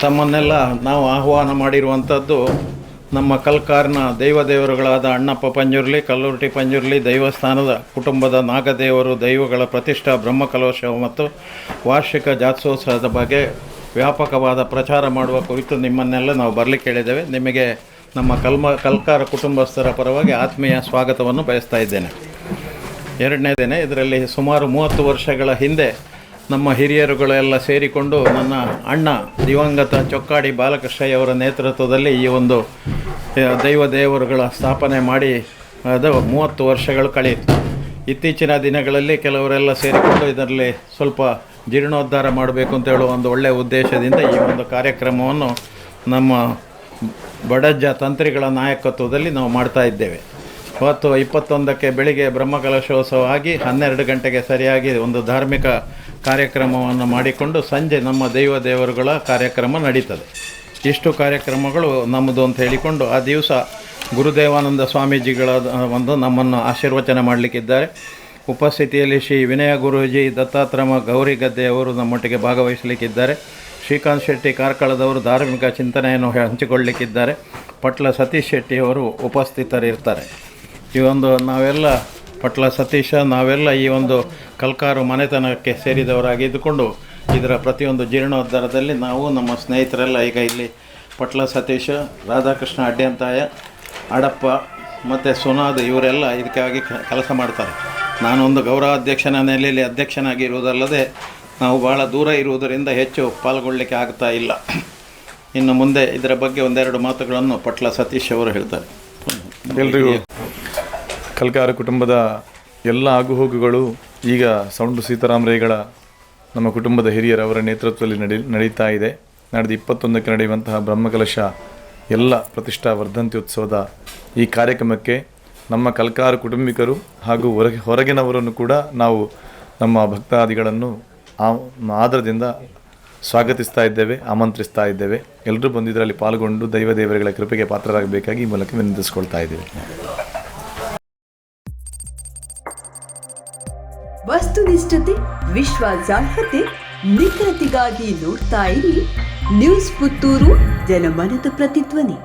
ತಮ್ಮನ್ನೆಲ್ಲ ನಾವು ಆಹ್ವಾನ ಮಾಡಿರುವಂಥದ್ದು ನಮ್ಮ ಕಲ್ಕಾರ್ನ ದೇವರುಗಳಾದ ಅಣ್ಣಪ್ಪ ಪಂಜುರ್ಲಿ, ಕಲ್ಲುರ್ಟಿ ಪಂಜುರ್ಲಿ ದೈವಸ್ಥಾನದ ಕುಟುಂಬದ ನಾಗದೇವರು ದೈವಗಳ ಪ್ರತಿಷ್ಠಾ ಬ್ರಹ್ಮಕಲಶೋತ್ಸವ ಮತ್ತು ವಾರ್ಷಿಕ ಜಾತ್ಸೋತ್ಸವದ ಬಗ್ಗೆ ವ್ಯಾಪಕವಾದ ಪ್ರಚಾರ ಮಾಡುವ ಕುರಿತು ನಿಮ್ಮನ್ನೆಲ್ಲ ನಾವು ಬರಲಿಕ್ಕೆ ಹೇಳಿದ್ದೇವೆ. ನಿಮಗೆ ನಮ್ಮ ಕಲ್ಕಾರ ಕುಟುಂಬಸ್ಥರ ಪರವಾಗಿ ಆತ್ಮೀಯ ಸ್ವಾಗತವನ್ನು ಬಯಸ್ತಾ ಇದ್ದೇನೆ. ಎರಡನೇದೇನೆ, ಇದರಲ್ಲಿ ಸುಮಾರು 30 ವರ್ಷಗಳ ಹಿಂದೆ ನಮ್ಮ ಹಿರಿಯರುಗಳೆಲ್ಲ ಸೇರಿಕೊಂಡು ನನ್ನ ಅಣ್ಣ ದಿವಂಗತ ಚೊಕ್ಕಾಡಿ ಬಾಲಕೃಷ್ಣಯ್ಯವರ ನೇತೃತ್ವದಲ್ಲಿ ಈ ಒಂದು ದೇವರುಗಳ ಸ್ಥಾಪನೆ ಮಾಡಿ ಅದು 30 ವರ್ಷಗಳು ಕಳೆಯಿತು. ಇತ್ತೀಚಿನ ದಿನಗಳಲ್ಲಿ ಕೆಲವರೆಲ್ಲ ಸೇರಿಕೊಂಡು ಇದರಲ್ಲಿ ಸ್ವಲ್ಪ ಜೀರ್ಣೋದ್ಧಾರ ಮಾಡಬೇಕು ಅಂತ ಹೇಳುವ ಒಂದು ಒಳ್ಳೆಯ ಉದ್ದೇಶದಿಂದ ಈ ಒಂದು ಕಾರ್ಯಕ್ರಮವನ್ನು ನಮ್ಮ ಬಡಜ್ಜ ತಂತ್ರಿಗಳ ನಾಯಕತ್ವದಲ್ಲಿ ನಾವು ಮಾಡ್ತಾ ಇದ್ದೇವೆ. ಇವತ್ತು 21ಕ್ಕೆ ಬೆಳಿಗ್ಗೆ ಬ್ರಹ್ಮಕಲಶೋತ್ಸವ ಆಗಿ 12 ಗಂಟೆಗೆ ಸರಿಯಾಗಿ ಒಂದು ಧಾರ್ಮಿಕ ಕಾರ್ಯಕ್ರಮವನ್ನು ಮಾಡಿಕೊಂಡು ಸಂಜೆ ನಮ್ಮ ದೇವರುಗಳ ಕಾರ್ಯಕ್ರಮ ನಡೀತದೆ. ಇಷ್ಟು ಕಾರ್ಯಕ್ರಮಗಳು ನಮ್ಮದು ಅಂತ ಹೇಳಿಕೊಂಡು ಆ ದಿವಸ ಗುರುದೇವಾನಂದ ಸ್ವಾಮೀಜಿಗಳ ಒಂದು ನಮ್ಮನ್ನು ಆಶೀರ್ವಚನ ಮಾಡಲಿಕ್ಕಿದ್ದಾರೆ. ಉಪಸ್ಥಿತಿಯಲ್ಲಿ ಶ್ರೀ ವಿನಯ ಗುರೂಜಿ, ದತ್ತಾತ್ರಮ ಗೌರಿ ಗದ್ದೆಯವರು ನಮ್ಮೊಟ್ಟಿಗೆ ಭಾಗವಹಿಸಲಿಕ್ಕಿದ್ದಾರೆ. ಶ್ರೀಕಾಂತ್ ಶೆಟ್ಟಿ ಕಾರ್ಕಳದವರು ಧಾರ್ಮಿಕ ಚಿಂತನೆಯನ್ನು ಹಂಚಿಕೊಳ್ಳಲಿಕ್ಕಿದ್ದಾರೆ. ಪಟ್ಲ ಸತೀಶ್ ಶೆಟ್ಟಿಯವರು ಉಪಸ್ಥಿತರಿರ್ತಾರೆ. ಈ ಒಂದು ನಾವೆಲ್ಲ ಪಟ್ಲ ಸತೀಶ ನಾವೆಲ್ಲ ಈ ಒಂದು ಕಲ್ಕಾರು ಮನೆತನಕ್ಕೆ ಸೇರಿದವರಾಗಿದ್ದುಕೊಂಡು ಇದರ ಪ್ರತಿಯೊಂದು ಜೀರ್ಣೋದ್ಧಾರದಲ್ಲಿ ನಾವು ನಮ್ಮ ಸ್ನೇಹಿತರೆಲ್ಲ ಈಗ ಇಲ್ಲಿ ಪಟ್ಲ ಸತೀಶ, ರಾಧಾಕೃಷ್ಣ ಅಡ್ಯಂತಾಯ, ಅಡಪ್ಪ ಮತ್ತು ಸುನಾದ್ ಇವರೆಲ್ಲ ಇದಕ್ಕಾಗಿ ಕೆಲಸ ಮಾಡ್ತಾರೆ. ನಾನೊಂದು ಗೌರವಾಧ್ಯಕ್ಷನ ನೆಲೆಯಲ್ಲಿ ಅಧ್ಯಕ್ಷನಾಗಿರುವುದಲ್ಲದೆ ನಾವು ಭಾಳ ದೂರ ಇರುವುದರಿಂದ ಹೆಚ್ಚು ಪಾಲ್ಗೊಳ್ಳಲಿಕ್ಕೆ ಆಗ್ತಾ ಇಲ್ಲ. ಇನ್ನು ಮುಂದೆ ಇದರ ಬಗ್ಗೆ ಒಂದೆರಡು ಮಾತುಗಳನ್ನು ಪಟ್ಲ ಸತೀಶ್ ಅವರು ಹೇಳ್ತಾರೆ. ಎಲ್ರಿಗೂ ಕಲ್ಕಾರ ಕುಟುಂಬದ ಎಲ್ಲ ಆಗುಹೋಗುಗಳು ಈಗ ಸೌಂಡು ಸೀತಾರಾಮರೇಗಳ ನಮ್ಮ ಕುಟುಂಬದ ಹಿರಿಯರವರ ನೇತೃತ್ವದಲ್ಲಿ ನಡೀತಾ ಇದೆ. ನಡೆದ 21ಕ್ಕೆ ನಡೆಯುವಂತಹ ಬ್ರಹ್ಮಕಲಶ ಎಲ್ಲ ಪ್ರತಿಷ್ಠಾ ವರ್ಧಂತಿ ಉತ್ಸವದ ಈ ಕಾರ್ಯಕ್ರಮಕ್ಕೆ ನಮ್ಮ ಕಲ್ಕಾರ ಕುಟುಂಬಿಕರು ಹಾಗೂ ಹೊರಗಿನವರನ್ನು ಕೂಡ ನಾವು ನಮ್ಮ ಭಕ್ತಾದಿಗಳನ್ನು ಆದರದಿಂದ ಸ್ವಾಗತಿಸ್ತಾ ಇದ್ದೇವೆ, ಆಮಂತ್ರಿಸ್ತಾ ಇದ್ದೇವೆ. ಎಲ್ಲರೂ ಬಂದಿದ್ದರಲ್ಲಿ ಪಾಲ್ಗೊಂಡು ದೇವರುಗಳ ಕೃಪೆಗೆ ಪಾತ್ರರಾಗಬೇಕಾಗಿ ಈ ಮೂಲಕ ವಿನಂತಿಸ್ಕೊಳ್ತಾ ಇದ್ದೇವೆ. ವಸ್ತುನಿಷ್ಠತೆ, ವಿಶ್ವಾಸಾರ್ಹತೆ, ನಿಖರತೆಗಾಗಿ ನೋಡ್ತಾ ಇರಿ ನ್ಯೂಸ್ ಪುತ್ತೂರು, ಜನಮನದ ಪ್ರತಿಧ್ವನಿ.